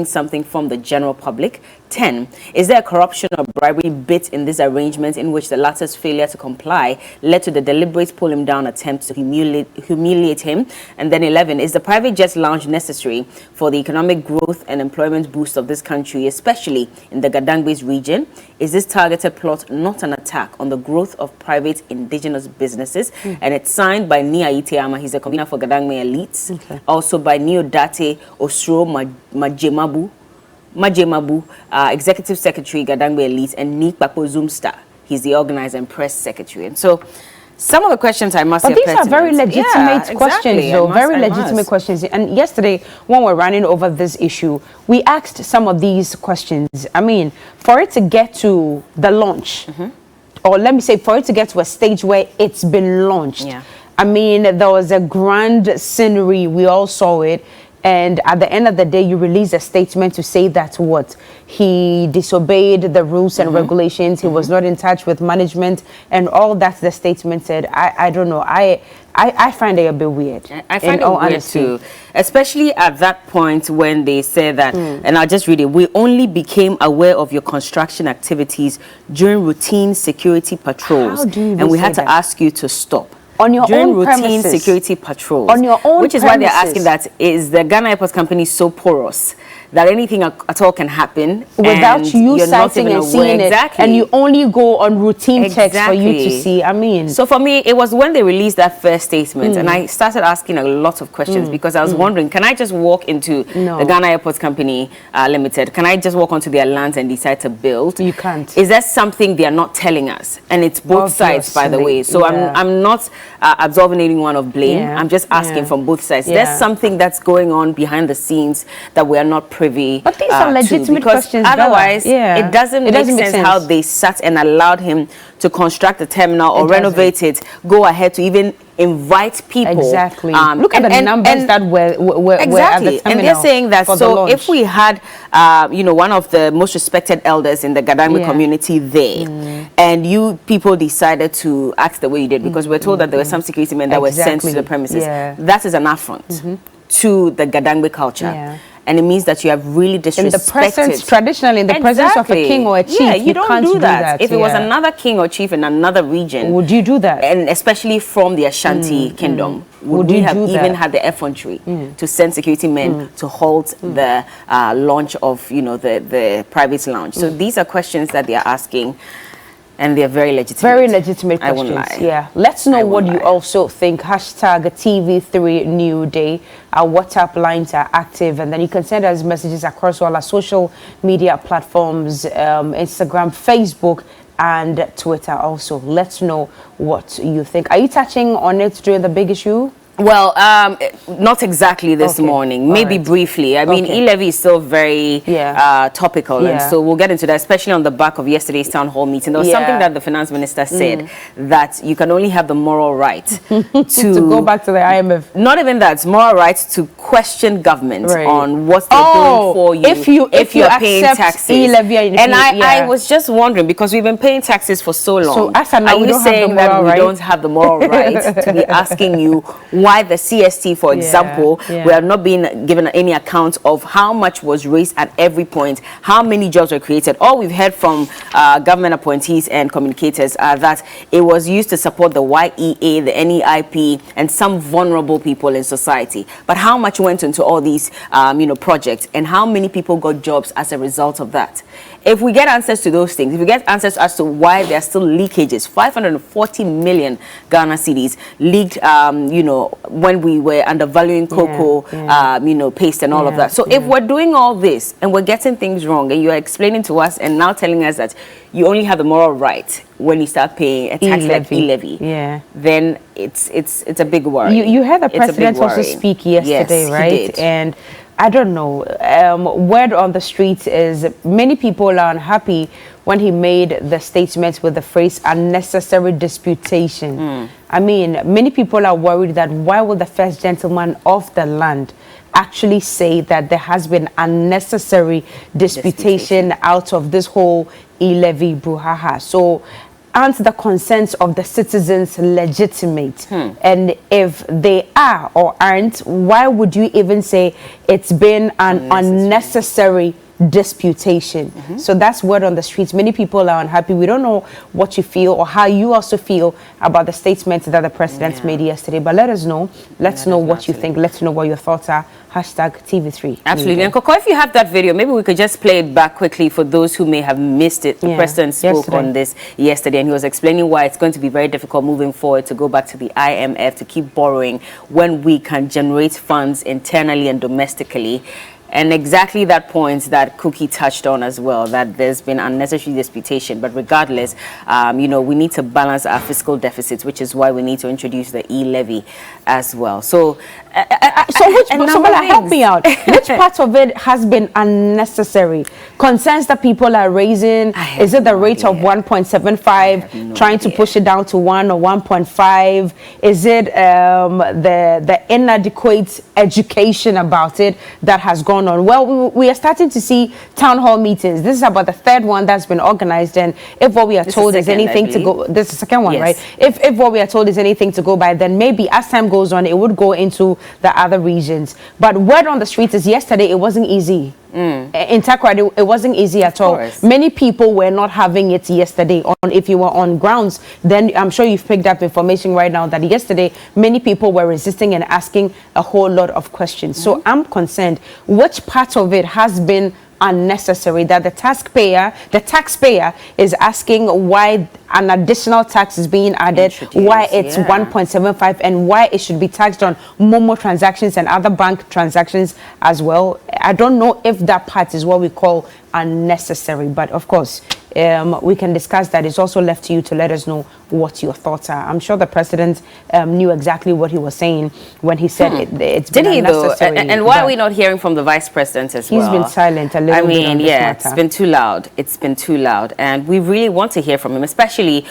something from the general public? 10. Is there a corruption or bribery bit in this arrangement in which the latter's failure to comply led to the deliberate pull him down attempt to humiliate him? And then 11. Is the private jet lounge necessary for the economic growth and employment boost of this country, especially in the Gadangbe's region? Is this targeted plot not an attack on the growth of private indigenous businesses? And it's signed by Nia Iteama. He's a convener for Gadangme Elites. Okay. Also by Neodate Osro Majemabu, Executive Secretary, Gadangbe Elite, and Nick Bakpo Zoomstar. He's the organizer and press secretary. And so, some of the questions I must say. But these are very legitimate questions, though. Very legitimate questions. And yesterday, when we're running over this issue, we asked some of these questions. I mean, for it to get to the launch, or let me say, for it to get to a stage where it's been launched, I mean, there was a grand scenery. We all saw it. And at the end of the day, you release a statement to say that what? He disobeyed the rules and regulations. He was not in touch with management and all that the statement said. I don't know. I find it a bit weird. I find it weird too. Especially at that point when they said that, and I'll just read it. We only became aware of your construction activities during routine security patrols. And we had to ask you to stop. On your during own routine premises. Security patrols. On your own Which is why they're asking that, is the Ghana Airports Company so porous that anything at all can happen without you citing and seeing it? And you only go on routine checks for you to see. I mean, so for me, it was when they released that first statement and I started asking a lot of questions because I was wondering, can I just walk into the Ghana Airports Company Limited? Can I just walk onto their lands and decide to build? You can't. Is that something they are not telling us? And it's both sides, by the way. So I'm not absolving anyone of blame. I'm just asking from both sides. There's something that's going on behind the scenes that we are not privy. But these are legitimate questions. Otherwise, it doesn't make sense how they sat and allowed him to construct the terminal or renovate it, go ahead to even invite people. Exactly. Look at the numbers that were at the terminal. And they're saying that, so if we had, you know, one of the most respected elders in the Gadangme community there, and you people decided to act the way you did, because we're told that there were some security men that were sent to the premises, that is an affront to the Gadangme culture. And it means that you have really disrespected. In the presence, traditionally, in the presence of a king or a chief, you don't do that. If it was another king or chief in another region, would you do that? And especially from the Ashanti kingdom, would we have even had the effrontery to send security men to halt the launch of, you know, the private lounge? So these are questions that they are asking. And they're very legitimate. Very legitimate questions. I won't lie. Yeah. Let's know what you also think. Hashtag TV3Newday. Our WhatsApp lines are active. And then you can send us messages across all our social media platforms, Instagram, Facebook, and Twitter also. Let's know what you think. Are you touching on it during the big issue? Well, not exactly this morning. Maybe briefly. I mean, E-levy is still very topical, and so we'll get into that, especially on the back of yesterday's town hall meeting. There was something that the finance minister said that you can only have the moral right to go back to the IMF. Not even that, moral right to question government on what they're doing for you if you are paying taxes. E-levy and I was just wondering, because we've been paying taxes for so long. So as now, are you saying that we don't have the moral right to be asking you why the CST, for example, we are not being given any account of how much was raised at every point, how many jobs were created? All we've heard from government appointees and communicators are that it was used to support the YEA, the NEIP, and some vulnerable people in society. But how much went into all these, you know, projects, and how many people got jobs as a result of that? If we get answers to those things, if we get answers as to why there are still leakages, 540 million Ghana cedis leaked, you know, when we were undervaluing cocoa, you know, paste and all of that. So if we're doing all this and we're getting things wrong, and you're explaining to us and now telling us that you only have the moral right when you start paying a tax like E-levy, then it's a big worry. You heard the president also speak yesterday, right? He did. And I don't know, word on the streets is many people are unhappy when he made the statement with the phrase unnecessary disputation. I mean, many people are worried that why would the first gentleman of the land actually say that there has been unnecessary disputation out of this whole E-levy brouhaha? So aren't the concerns of the citizens legitimate? And if they are or aren't, why would you even say it's been an unnecessary disputation? So that's word on the streets. Many people are unhappy. We don't know what you feel or how you also feel about the statement that the president made yesterday, but let us know. Let's know what you think. Let's know what your thoughts are. Hashtag TV3. Absolutely. And Coco, if you have that video, maybe we could just play it back quickly for those who may have missed it. The president spoke on this yesterday, and he was explaining why it's going to be very difficult moving forward to go back to the IMF to keep borrowing when we can generate funds internally and domestically. And exactly that point that Cookie touched on as well, that there's been unnecessary disputation. But regardless, you know, we need to balance our fiscal deficits, which is why we need to introduce the E-levy as well. So, help me out. Which part of it has been unnecessary? Concerns that people are raising? Is it the rate of 1.75, trying to push it down to 1 or 1.5? Is it the inadequate education about it that has gone on? Well, we are starting to see town hall meetings. This is about the third one that's been organized, and if what we are told is anything to go, this is the second one, right? If what we are told is anything to go by, then maybe as time goes on, it would go into the other regions. But word on the streets is yesterday it wasn't easy. In Takrady, it wasn't easy at all. Many people were not having it yesterday. If you were on grounds, then I'm sure you've picked up information right now that yesterday many people were resisting and asking a whole lot of questions. So I'm concerned which part of it has been unnecessary, that the taxpayer is asking why an additional tax is being added, why it's 1.75, and why it should be taxed on Momo transactions and other bank transactions as well. I don't know if that part is what we call unnecessary, but of course we can discuss that. It's also left to you to let us know what your thoughts are. I'm sure the president knew exactly what he was saying when he said it's been unnecessary. Did he though? And why are we not hearing from the vice president as well? He's been silent a little bit on this matter. It's been too loud. It's been too loud, and we really want to hear from him, especially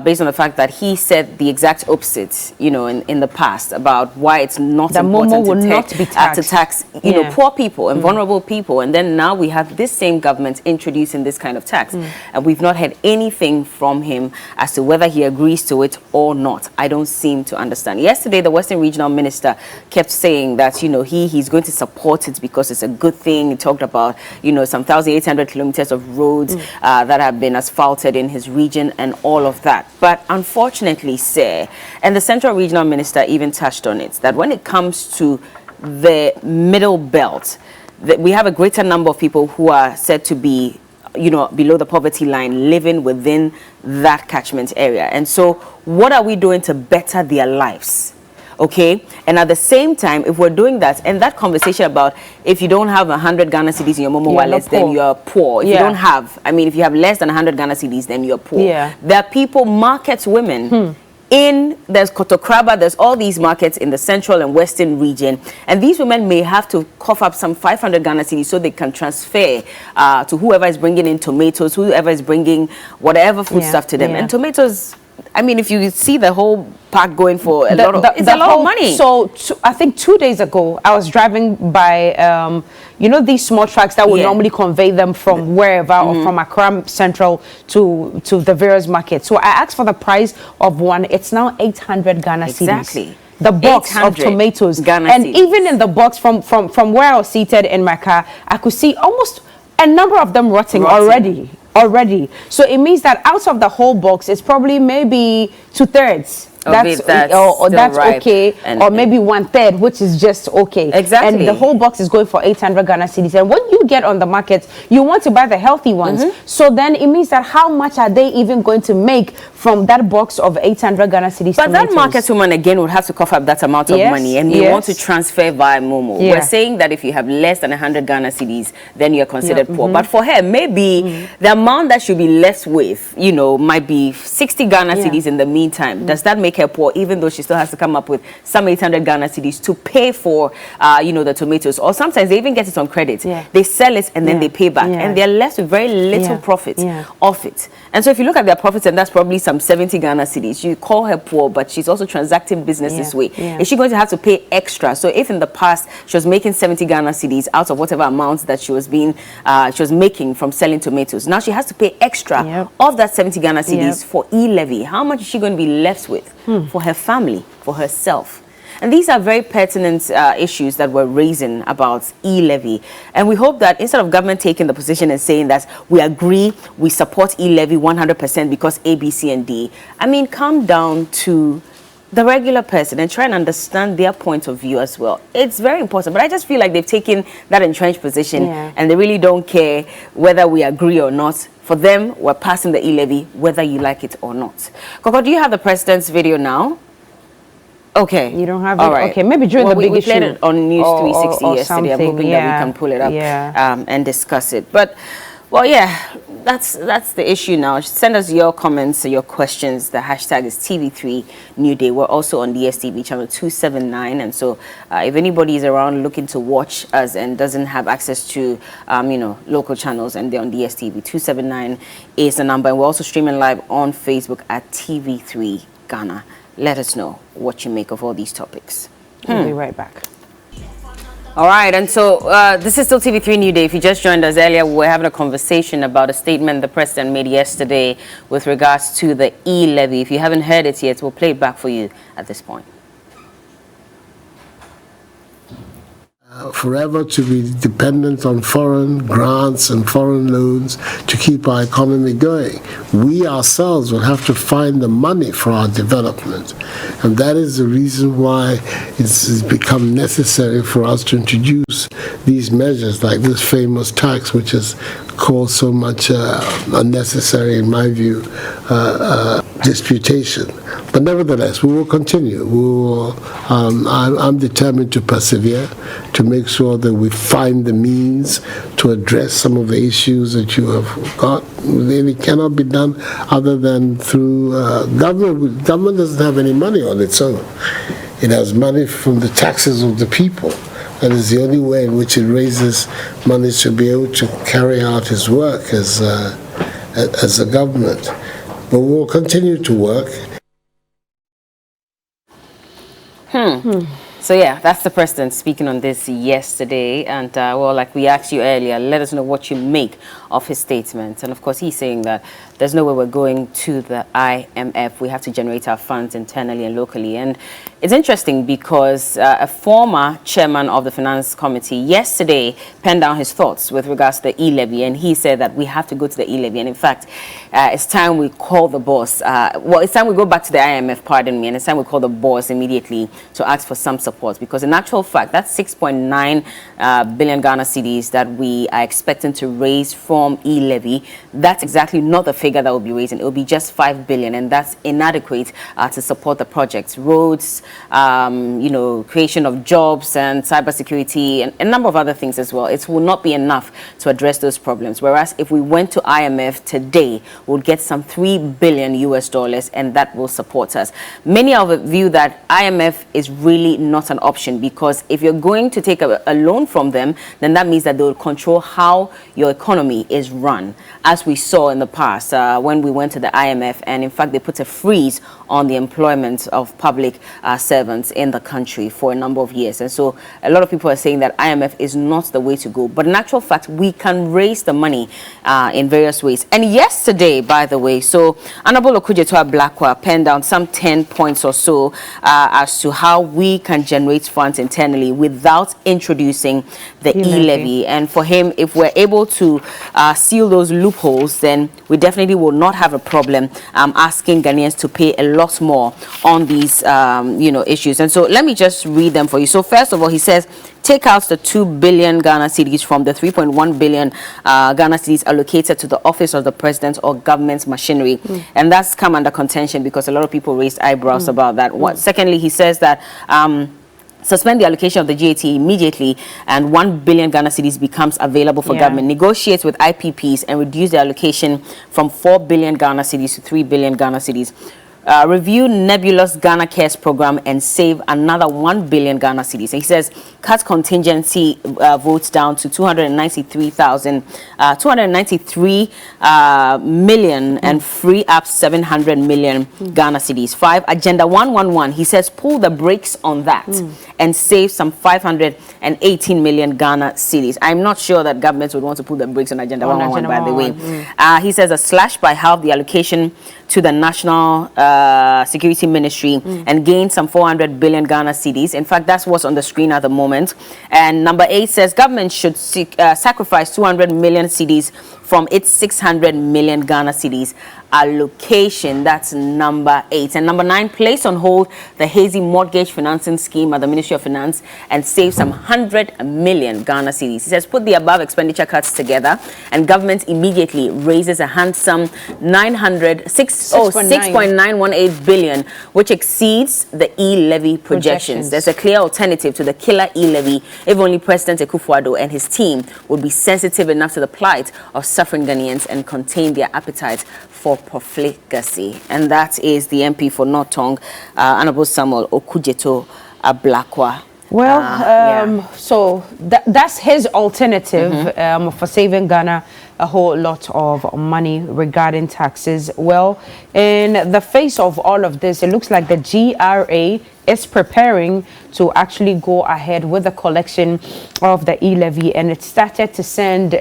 based on the fact that he said the exact opposite, you know, in the past about why it's not important to tax, you know, poor people and vulnerable people, and then now we have this same government introducing this kind of tax, and we've not heard anything from him as to whether he agrees to it or not. I don't seem to understand. Yesterday, the Western Regional Minister kept saying that, you know, he's going to support it because it's a good thing. He talked about, you know, some 1,800 kilometers of roads that have been asphalted in his region and all of that. But unfortunately, sir, and the Central Regional Minister even touched on it, that when it comes to the middle belt, that we have a greater number of people who are said to be, you know, below the poverty line, living within that catchment area. And so what are we doing to better their lives? Okay, and at the same time, if we're doing that, and that conversation about if you don't have 100 Ghana cedis in your Momo wallets, then you're poor. If you don't have, I mean, if you have less than 100 Ghana cedis, then you're poor. There are people, markets, women, there's Kotokraba, there's all these markets in the central and western region, and these women may have to cough up some 500 Ghana cedis so they can transfer to whoever is bringing in tomatoes, whoever is bringing whatever food stuff to them. And tomatoes, I mean, if you see the whole pack going for a lot of money. So I think 2 days ago, I was driving by, you know, these small trucks that would normally convey them from wherever or from Accra Central to the various markets. So I asked for the price of one. It's now 800 Ghana cedis. Exactly. The box of tomatoes. And even in the box from where I was seated in my car, I could see almost a number of them rotting. already. So it means that out of the whole box, it's probably maybe 2/3. That's okay, or maybe 1/3, which is just okay. Exactly. And the whole box is going for 800 Ghana cedis. And when you get on the market, you want to buy the healthy ones. So then it means that how much are they even going to make from that box of 800 Ghana cedis? But that market woman again would have to cough up that amount of money, and they want to transfer via Momo. We're saying that if you have less than 100 Ghana cedis, then you're considered poor. But for her, maybe the amount that she'll be left with, you know, might be 60 Ghana cedis in the meantime. Does that make her poor, even though she still has to come up with some 800 Ghana cedis to pay for, the tomatoes. Or sometimes they even get it on credit. They sell it and then they pay back. And they're left with very little profit off it. And so if you look at their profits, and that's probably some 70 Ghana cedis, you call her poor, but she's also transacting business this way. Is she going to have to pay extra? So if in the past she was making 70 Ghana cedis out of whatever amount that she was making from selling tomatoes, now she has to pay extra of that 70 Ghana cedis for E-levy. How much is she going to be left with for her family, for herself? And these are very pertinent issues that we're raising about E-levy. And we hope that instead of government taking the position and saying that we agree, we support E-levy 100% because A, B, C, and D, I mean, come down to the regular person and try and understand their point of view as well. It's very important, but I just feel like they've taken that entrenched position and they really don't care whether we agree or not. For them, we're passing the E-levy whether you like it or not. Coco, do you have the president's video now? Okay. You don't have it? All right. Okay, maybe during the big we issue. played it on News 360 or yesterday. I'm hoping that we can pull it up and discuss it. But, well, yeah, that's the issue now. Send us your comments, your questions. The hashtag is TV3Newday. We're also on DSTV channel 279. And so if anybody is around looking to watch us and doesn't have access to, local channels and they're on DSTV, 279 is the number. And we're also streaming live on Facebook at TV3 Ghana. Let us know what you make of all these topics. We'll be right back. All right, and so this is still TV3Newday. If you just joined us earlier, we were having a conversation about a statement the president made yesterday with regards to the E-levy. If you haven't heard it yet, we'll play it back for you at this point. Forever to be dependent on foreign grants and foreign loans to keep our economy going. We ourselves will have to find the money for our development. And that is the reason why it's become necessary for us to introduce these measures like this famous tax, which has caused so much unnecessary, in my view, disputation. But nevertheless, we will continue. I'm determined to persevere, to make sure that we find the means to address some of the issues that you have got. It cannot be done other than through government. Government doesn't have any money on its own. It has money from the taxes of the people. That is the only way in which it raises money to be able to carry out its work as a government. But we will continue to work. So yeah, that's the president speaking on this yesterday. And well, like we asked you earlier, let us know what you make of his statement. And of course, he's saying that there's no way we're going to the IMF. We have to generate our funds internally and locally. And it's interesting because a former chairman of the Finance Committee yesterday penned down his thoughts with regards to the E-levy. And he said that we have to go to the E-levy. And in fact, it's time we call the boss. Well, it's time we go back to the IMF, pardon me. And it's time we call the boss immediately to ask for some support. Because in actual fact, that's 6.9 billion Ghana cedis that we are expecting to raise from E-levy. That's exactly not the figure that will be raising. It will be just 5 billion. And that's inadequate to support the projects. Roads, creation of jobs and cybersecurity and a number of other things as well. It will not be enough to address those problems. Whereas if we went to IMF today, we'll get some $3 billion and that will support us. Many of the view that IMF is really not an option because if you're going to take a loan from them, then that means that they will control how your economy is run. As we saw in the past when we went to the IMF, and in fact they put a freeze on the employment of public servants in the country for a number of years. And so a lot of people are saying that IMF is not the way to go. But in actual fact, we can raise the money in various ways. And yesterday, by the way, so Honorable Okujetua Blackwell penned down some 10 points or so as to how we can generate funds internally without introducing the E-levy. And for him, if we're able to seal those loopholes, then we definitely will not have a problem asking Ghanaians to pay a lot more on these issues. And so let me just read them for you. So first of all, he says, take out the 2 billion Ghana cedis from the 3.1 billion Ghana cedis allocated to the office of the president or government's machinery. And that's come under contention because a lot of people raised eyebrows about that. Secondly, he says that suspend the allocation of the GAT immediately and 1 billion Ghana cedis becomes available for government. Negotiate with IPPs and reduce the allocation from 4 billion Ghana cedis to 3 billion Ghana cedis. review nebulous Ghana Cares program and save another 1 billion Ghana cedis. And he says, cut contingency votes down to 293 million and free up 700 million Ghana cedis. 5, Agenda 111. He says, pull the brakes on that and save some 518 million Ghana cedis. I'm not sure that governments would want to pull the brakes on Agenda 111, by the way. He says, a slash by half the allocation to the National Security Ministry and gain some 400 billion Ghana cedis. In fact, that's what's on the screen at the moment. And number 8 says government should sacrifice 200 million cedis from its 600 million Ghana cedis allocation. That's number 8. And number 9, place on hold the hazy mortgage financing scheme at the Ministry of Finance and save some 100 million Ghana cedis. He says, put the above expenditure cuts together and government immediately raises a handsome 6.918 billion, which exceeds the E-levy projections. There's a clear alternative to the killer E-levy if only President Akufo-Addo and his team would be sensitive enough to the plight of suffering Ghanaians and contain their appetite for profligacy. And that is the MP for North Tongue, Honorable Samuel Okudzeto Ablakwa. Well, so that's his alternative for saving Ghana a whole lot of money regarding taxes. Well, in the face of all of this, it looks like the GRA is preparing to actually go ahead with the collection of the E-levy, and it started to send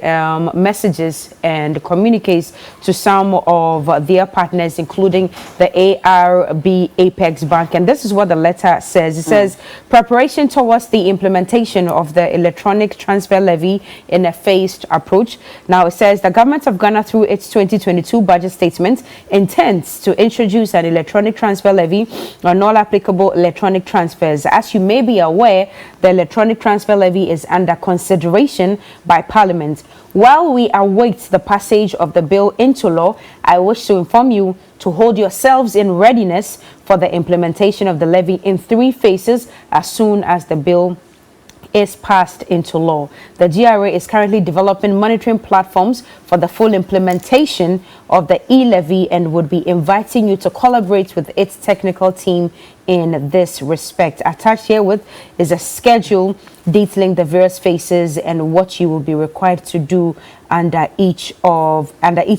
messages and communiques to some of their partners, including the ARB Apex Bank. And this is what the letter says. It says, preparation towards the implementation of the electronic transfer levy in a phased approach. Now it says the government of Ghana, through its 2022 budget statement, intends to introduce an electronic transfer levy on all applicable electronic transfers. As you may be aware, the electronic transfer levy is under consideration by Parliament. While we await the passage of the bill into law, I wish to inform you to hold yourselves in readiness for the implementation of the levy in 3 phases as soon as the bill is passed into law. The GRA is currently developing monitoring platforms for the full implementation of the E-levy and would be inviting you to collaborate with its technical team in this respect. Attached herewith is a schedule detailing the various phases and what you will be required to do under each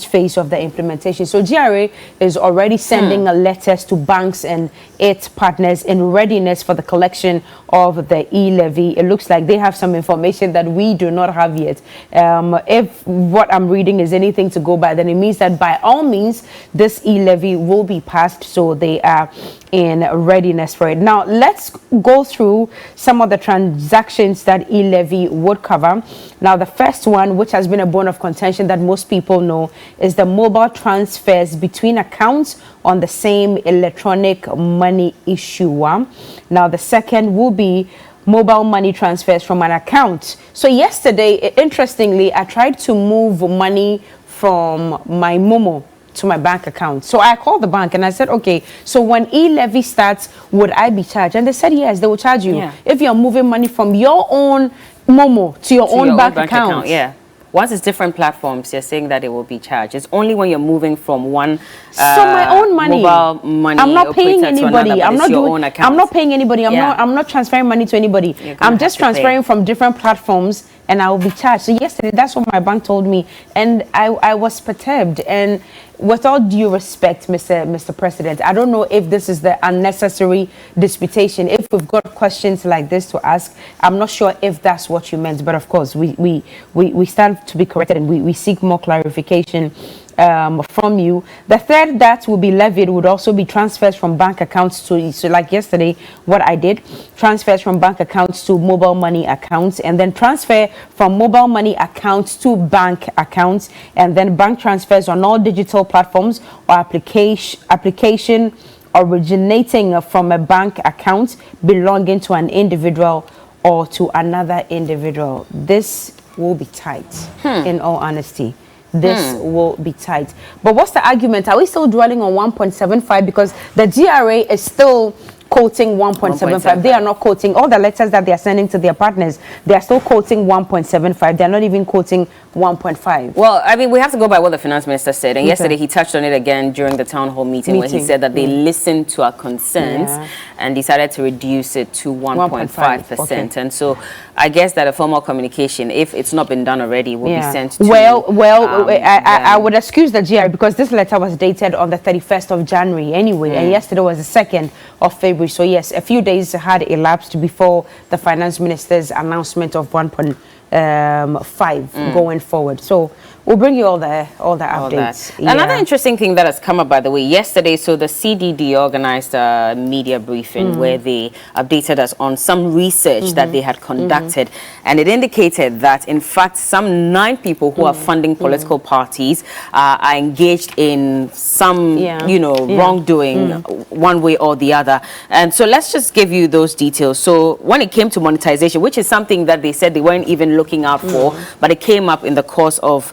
phase of the implementation. So GRA is already sending letters to banks and its partners in readiness for the collection of the E-levy. It looks like they have some information that we do not have yet. If what I'm reading is anything to go by, then it means that by all means this E-levy will be passed, so they are in readiness for it. Now let's go through some of the transactions that E-levy would cover. Now the first one, which has been a bone of contention that most people know, is the mobile transfers between accounts on the same electronic money issuer. Now the second will be mobile money transfers from an account. So yesterday, interestingly, I tried to move money from my Momo to my bank account. So I called the bank and I said, okay, so when E-levy starts, would I be charged? And they said, yes, they will charge you if you're moving money from your own Momo to your own bank account. Yeah. Once it's different platforms, you're saying that it will be charged. It's only when you're moving from one so my own money. Mobile money. I'm not paying anybody. Another, I'm not paying anybody. I'm not transferring money to anybody. I'm just transferring from different platforms, and I will be charged. So yesterday, that's what my bank told me, and I was perturbed. And with all due respect, Mr. President, I don't know if this is the unnecessary disputation. If we've got questions like this to ask, I'm not sure if that's what you meant. But of course, we stand to be corrected, and we seek more clarification from you. The third that will be levied would also be transfers from bank accounts to, so like yesterday, what I did, transfers from bank accounts to mobile money accounts, and then transfer from mobile money accounts to bank accounts, and then bank transfers on all digital platforms or application originating from a bank account belonging to an individual or to another individual. This will be tight, in all honesty. This will be tight. But what's the argument? Are we still dwelling on 1.75? Because the GRA is still quoting 1.75. They are not quoting all the letters that they are sending to their partners. They are still quoting 1.75. They are not even quoting 1.5. Well, I mean, we have to go by what the finance minister said. And yesterday he touched on it again during the town hall meeting. Where he said that they listened to our concerns and decided to reduce it to 1.5%. Okay. And so I guess that a formal communication, if it's not been done already, will be sent to... I would excuse the GI because this letter was dated on the 31st of January anyway, and yesterday was the 2nd of February. So yes, a few days had elapsed before the finance minister's announcement of 1.5 going forward. So we'll bring you all the updates. Another interesting thing that has come up, by the way, yesterday, so the CDD organized a media briefing where they updated us on some research that they had conducted, and it indicated that, in fact, some 9 people who are funding political parties are engaged in some, wrongdoing one way or the other. And so let's just give you those details. So when it came to monetization, which is something that they said they weren't even looking out for, but it came up in the course of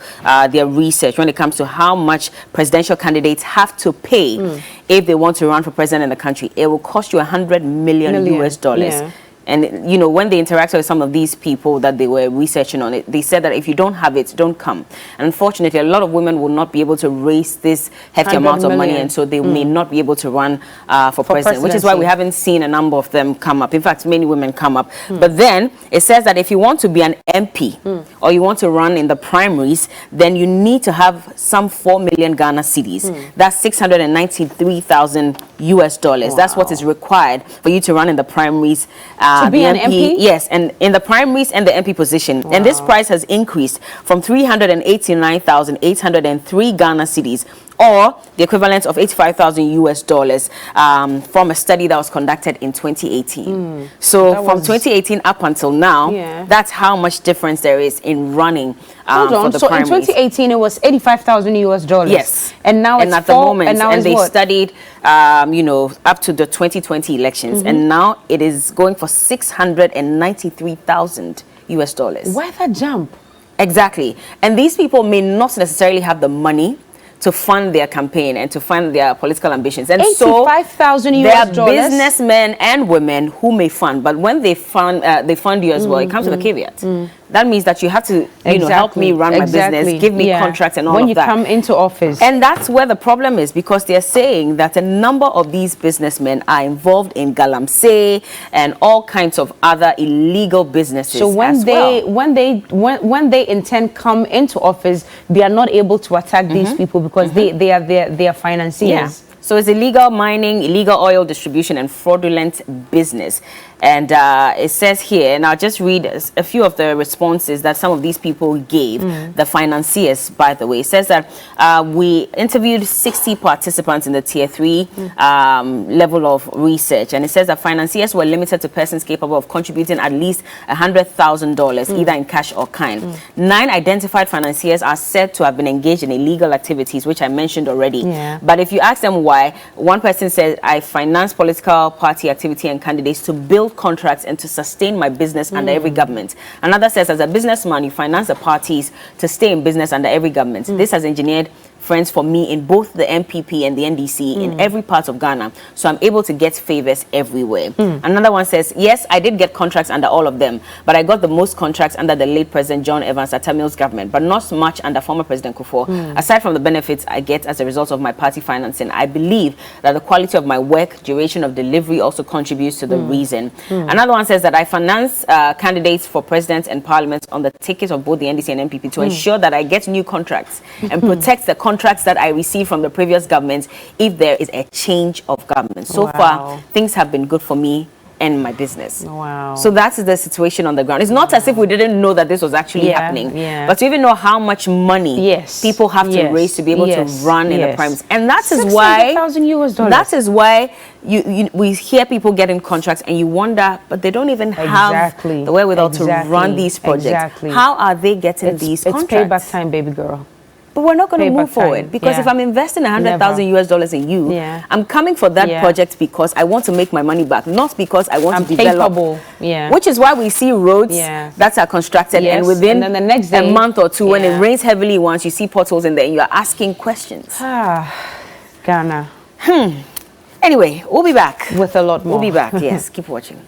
their research when it comes to how much presidential candidates have to pay if they want to run for president in the country. It will cost you $100 million US dollars. Yeah. And, you know, when they interacted with some of these people that they were researching on it, they said that if you don't have it, don't come. And unfortunately, a lot of women will not be able to raise this hefty amount of money, and so they may not be able to run for president, which is why we haven't seen a number of them come up. In fact, many women come up. But then it says that if you want to be an MP or you want to run in the primaries, then you need to have some 4 million Ghana cedis. That's 693,000 US dollars. Wow. That's what is required for you to run in the primaries. To be an MP? Yes, and in the primaries and the MP position. Wow. And this price has increased from 389,803 Ghana cedis, or the equivalent of 85,000 US dollars from a study that was conducted in 2018. So from 2018 up until now, that's how much difference there is in running for the primaries. In 2018 it was 85,000 US dollars. Yes. And now it's at the moment, and they studied, you know, up to the 2020 elections, and now it is going for 693,000 US dollars. Why that jump? Exactly. And these people may not necessarily have the money to fund their campaign and to fund their political ambitions. And so 85,000 US there are dollars. businessmen and women who may fund, but when they fund you as well, it comes with a caveat. That means that you have to, you know, help me run my business, give me contracts and all when of that. When you come into office. And that's where the problem is, because they're saying that a number of these businessmen are involved in galamsey and all kinds of other illegal businesses. So when they intend come into office, they are not able to attack these people because they are financiers. Yeah. So it's illegal mining, illegal oil distribution, and fraudulent business. And it says here, and I'll just read a few of the responses that some of these people gave, the financiers, by the way. It says that we interviewed 60 participants in the Tier 3 level of research. And it says that financiers were limited to persons capable of contributing at least $100,000, either in cash or kind. 9 identified financiers are said to have been engaged in illegal activities, which I mentioned already. Yeah. But if you ask them why, one person said, I finance political party activity and candidates to build contracts and to sustain my business under every government. Another says, as a businessman, you finance the parties to stay in business under every government. This has engineered friends for me in both the MPP and the NDC in every part of Ghana. So I'm able to get favors everywhere. Another one says, yes, I did get contracts under all of them, but I got the most contracts under the late President John Evans Atamil's government, but not much under former President Kufuor. Aside from the benefits I get as a result of my party financing, I believe that the quality of my work, duration of delivery also contributes to the reason. Another one says that I finance candidates for president and parliament on the tickets of both the NDC and MPP to ensure that I get new contracts and protect the contracts that I received from the previous government if there is a change of government. So far, things have been good for me and my business. Wow. So that's the situation on the ground. It's not as if we didn't know that this was actually happening, but to even know how much money people have to raise to be able to run in the primaries. And that is why that is why we hear people getting contracts and you wonder, but they don't even have the wherewithal to run these projects. How are they getting these contracts? It's payback time, baby girl. But we're not going to move forward because if I'm investing $100,000 US dollars in you, I'm coming for that project because I want to make my money back, not because I want to develop. Which is why we see roads that are constructed and within the next day, a month or two, when it rains heavily once, you see potholes in there and you're asking questions. Ghana. Anyway, we'll be back. With a lot more. We'll be back, yes. Keep watching.